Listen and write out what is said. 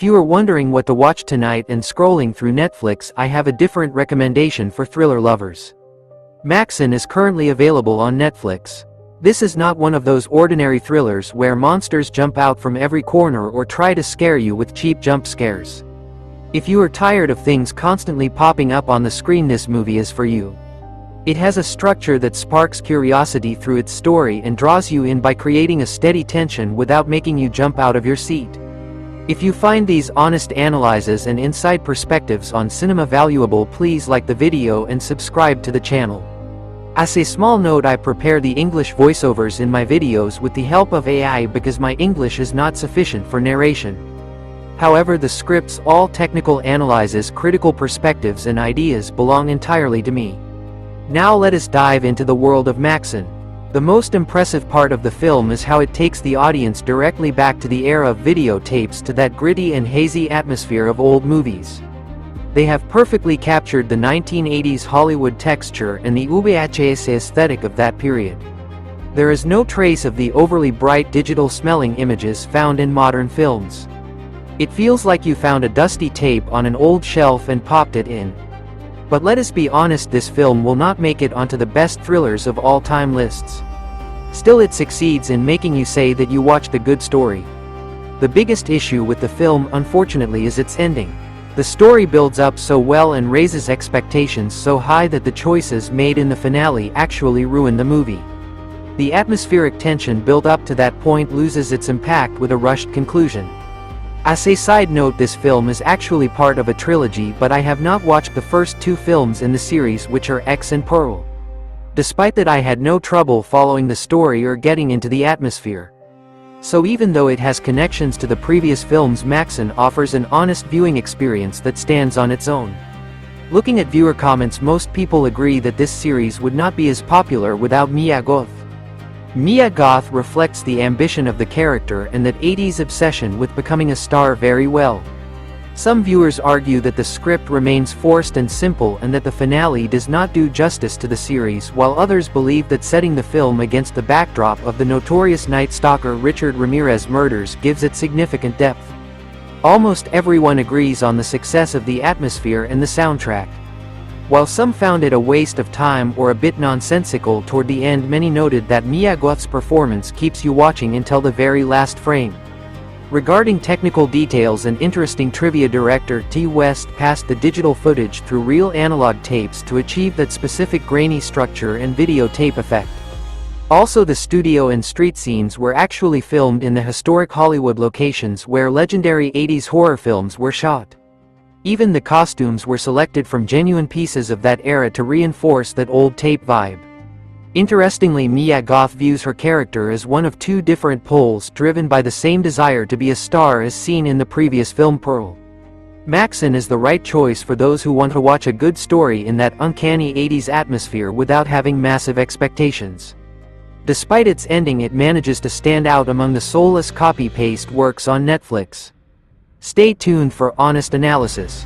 If you are wondering what to watch tonight and scrolling through Netflix, I have a different recommendation for thriller lovers. MaXXXine is currently available on Netflix. This is not one of those ordinary thrillers where monsters jump out from every corner or try to scare you with cheap jump scares. If you are tired of things constantly popping up on the screen, this movie is for you. It has a structure that sparks curiosity through its story and draws you in by creating a steady tension without making you jump out of your seat. If you find these honest analyses and inside perspectives on cinema valuable, please like the video and subscribe to the channel. As a small note, I prepare the English voiceovers in my videos with the help of AI because my English is not sufficient for narration. However, the scripts, all technical analyses, critical perspectives and ideas belong entirely to me. Now let us dive into the world of MaXXXine. The most impressive part of the film is how it takes the audience directly back to the era of videotapes, to that gritty and hazy atmosphere of old movies. They have perfectly captured the 1980s Hollywood texture and the VHS aesthetic of that period. There is no trace of the overly bright digital-smelling images found in modern films. It feels like you found a dusty tape on an old shelf and popped it in. But let us be honest, this film will not make it onto the best thrillers of all time lists. Still, it succeeds in making you say that you watched a good story. The biggest issue with the film, unfortunately, is its ending. The story builds up so well and raises expectations so high that the choices made in the finale actually ruin the movie. The atmospheric tension built up to that point loses its impact with a rushed conclusion. As a side note, this film is actually part of a trilogy, but I have not watched the first two films in the series, which are X and Pearl. Despite that, I had no trouble following the story or getting into the atmosphere. So even though it has connections to the previous films, MaXXXine offers an honest viewing experience that stands on its own. Looking at viewer comments, most people agree that this series would not be as popular without Mia Goth. Mia Goth reflects the ambition of the character and that 80s obsession with becoming a star very well. Some viewers argue that the script remains forced and simple and that the finale does not do justice to the series, while others believe that setting the film against the backdrop of the notorious Night Stalker Richard Ramirez murders gives it significant depth. Almost everyone agrees on the success of the atmosphere and the soundtrack. While some found it a waste of time or a bit nonsensical toward the end, many noted that Mia Goth's performance keeps you watching until the very last frame. Regarding technical details and interesting trivia, director T. West passed the digital footage through real analog tapes to achieve that specific grainy structure and videotape effect. Also, the studio and street scenes were actually filmed in the historic Hollywood locations where legendary 80s horror films were shot. Even the costumes were selected from genuine pieces of that era to reinforce that old tape vibe. Interestingly, Mia Goth views her character as one of two different poles, driven by the same desire to be a star as seen in the previous film Pearl. MaXXXine is the right choice for those who want to watch a good story in that uncanny 80s atmosphere without having massive expectations. Despite its ending, it manages to stand out among the soulless copy-paste works on Netflix. Stay tuned for honest analysis.